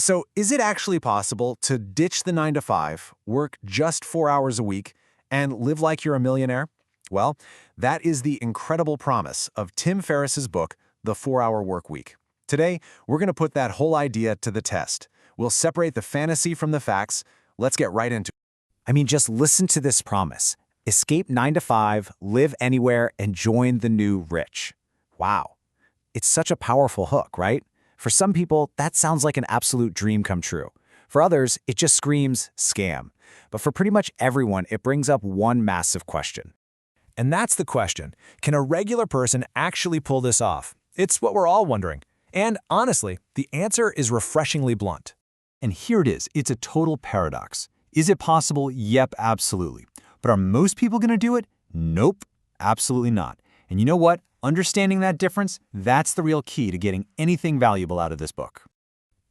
So is it actually possible to ditch the 9 to 5, work just 4 hours a week, and live like you're a millionaire? Well, that is the incredible promise of Tim Ferriss's book, The 4-Hour Workweek. Today, we're going to put that whole idea to the test. We'll separate the fantasy from the facts. Let's get right into it. Just listen to this promise. Escape 9 to 5, live anywhere, and join the new rich. Wow. It's such a powerful hook, right? For some people, that sounds like an absolute dream come true. For others, it just screams scam. But for pretty much everyone, it brings up one massive question. And that's the question. Can a regular person actually pull this off? It's what we're all wondering. And honestly, the answer is refreshingly blunt. And here it is. It's a total paradox. Is it possible? Yep, absolutely. But are most people going to do it? Nope, absolutely not. And you know what? Understanding that difference, that's the real key to getting anything valuable out of this book.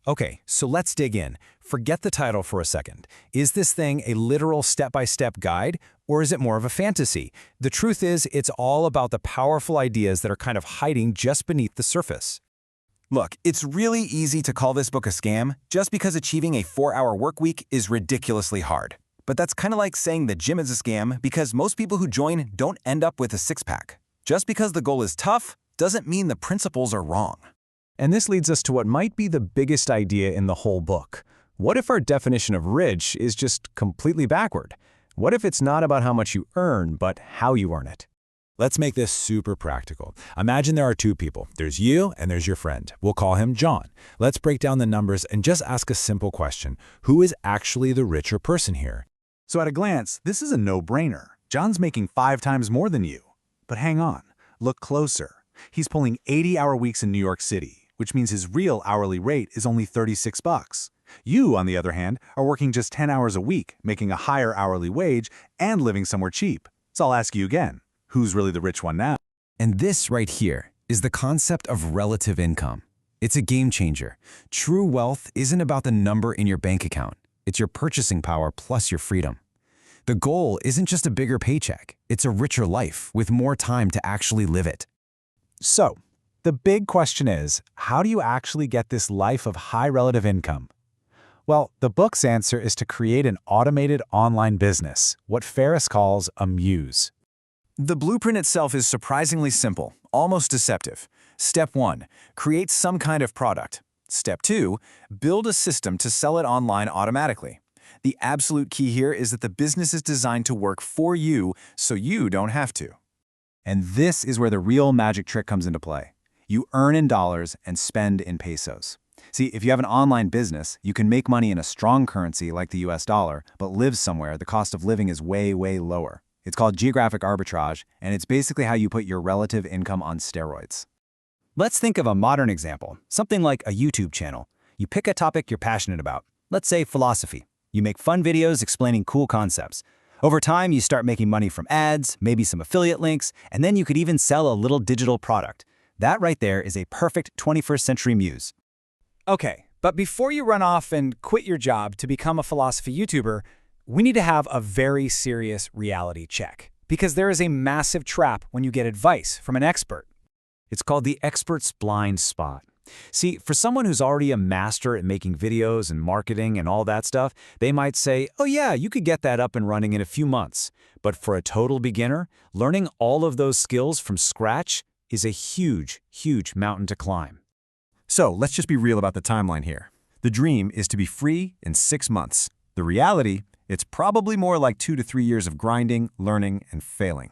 Okay, so let's dig in. Forget the title for a second. Is this thing a literal step-by-step guide, or is it more of a fantasy? The truth is, it's all about the powerful ideas that are kind of hiding just beneath the surface. Look, it's really easy to call this book a scam just because achieving a 4-hour work week is ridiculously hard. But that's kind of like saying the gym is a scam because most people who join don't end up with a six-pack. Just because the goal is tough doesn't mean the principles are wrong. And this leads us to what might be the biggest idea in the whole book. What if our definition of rich is just completely backward? What if it's not about how much you earn, but how you earn it? Let's make this super practical. Imagine there are two people. There's you and there's your friend. We'll call him John. Let's break down the numbers and just ask a simple question. Who is actually the richer person here? So at a glance, this is a no-brainer. John's making 5 times more than you. But hang on, look closer. He's pulling 80-hour weeks in New York City, which means his real hourly rate is only $36. You, on the other hand, are working just 10 hours a week, making a higher hourly wage and living somewhere cheap. So I'll ask you again, who's really the rich one now? And this right here is the concept of relative income. It's a game changer. True wealth isn't about the number in your bank account. It's your purchasing power plus your freedom. The goal isn't just a bigger paycheck. It's a richer life with more time to actually live it. So, the big question is, how do you actually get this life of high relative income? Well, the book's answer is to create an automated online business, what Ferriss calls a muse. The blueprint itself is surprisingly simple, almost deceptive. Step 1, create some kind of product. Step 2, build a system to sell it online automatically. The absolute key here is that the business is designed to work for you so you don't have to. And this is where the real magic trick comes into play. You earn in dollars and spend in pesos. See, if you have an online business, you can make money in a strong currency like the US dollar, but live somewhere the cost of living is way, way lower. It's called geographic arbitrage, and it's basically how you put your relative income on steroids. Let's think of a modern example, something like a YouTube channel. You pick a topic you're passionate about, let's say philosophy. You make fun videos explaining cool concepts. Over time, you start making money from ads, maybe some affiliate links, and then you could even sell a little digital product. That right there is a perfect 21st century muse. Okay, but before you run off and quit your job to become a philosophy YouTuber, we need to have a very serious reality check. Because there is a massive trap when you get advice from an expert. It's called the expert's blind spot. See, for someone who's already a master at making videos and marketing and all that stuff, they might say, oh yeah, you could get that up and running in a few months. But for a total beginner, learning all of those skills from scratch is a huge, huge mountain to climb. So let's just be real about the timeline here. The dream is to be free in 6 months. The reality, it's probably more like 2 to 3 years of grinding, learning, and failing.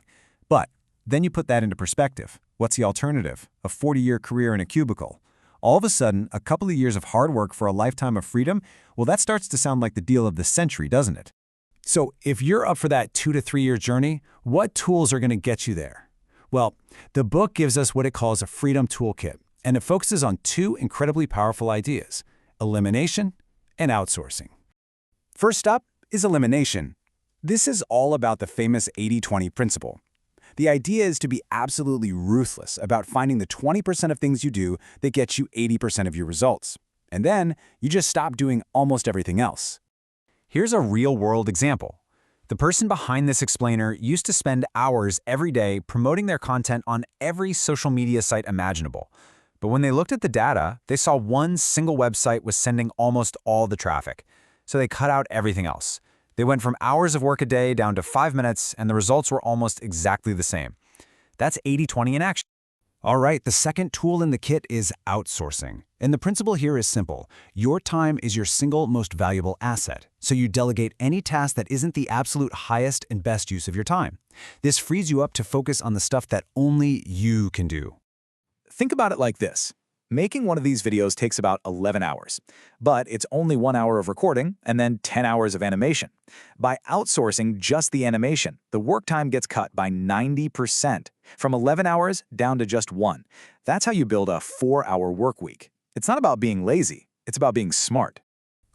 But then you put that into perspective. What's the alternative? A 40-year career in a cubicle. All of a sudden, a couple of years of hard work for a lifetime of freedom, well, that starts to sound like the deal of the century, doesn't it? So if you're up for that 2 to 3 year journey, what tools are going to get you there? Well, the book gives us what it calls a freedom toolkit, and it focuses on 2 incredibly powerful ideas: elimination and outsourcing. First up is elimination. This is all about the famous 80-20 principle. The idea is to be absolutely ruthless about finding the 20% of things you do that get you 80% of your results. And then you just stop doing almost everything else. Here's a real-world example. The person behind this explainer used to spend hours every day promoting their content on every social media site imaginable. But when they looked at the data, they saw one single website was sending almost all the traffic. So they cut out everything else. They went from hours of work a day down to 5 minutes, and the results were almost exactly the same. That's 80-20 in action. All right, the second tool in the kit is outsourcing. And the principle here is simple. Your time is your single most valuable asset, so you delegate any task that isn't the absolute highest and best use of your time. This frees you up to focus on the stuff that only you can do. Think about it like this. Making one of these videos takes about 11 hours, but it's only 1 hour of recording and then 10 hours of animation. By outsourcing just the animation, the work time gets cut by 90%, from 11 hours down to just 1. That's how you build a 4-hour work week. It's not about being lazy, it's about being smart.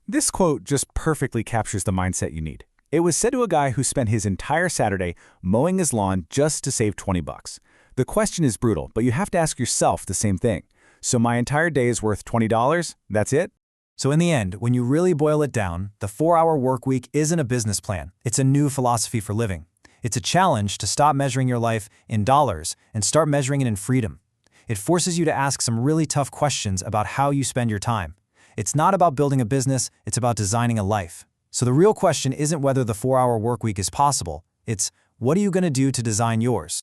This quote just perfectly captures the mindset you need. It was said to a guy who spent his entire Saturday mowing his lawn just to save 20 bucks. The question is brutal, but you have to ask yourself the same thing. So my entire day is worth $20? That's it? So in the end, when you really boil it down, the 4-hour work week isn't a business plan. It's a new philosophy for living. It's a challenge to stop measuring your life in dollars and start measuring it in freedom. It forces you to ask some really tough questions about how you spend your time. It's not about building a business, it's about designing a life. So the real question isn't whether the 4-hour work week is possible. It's, what are you going to do to design yours?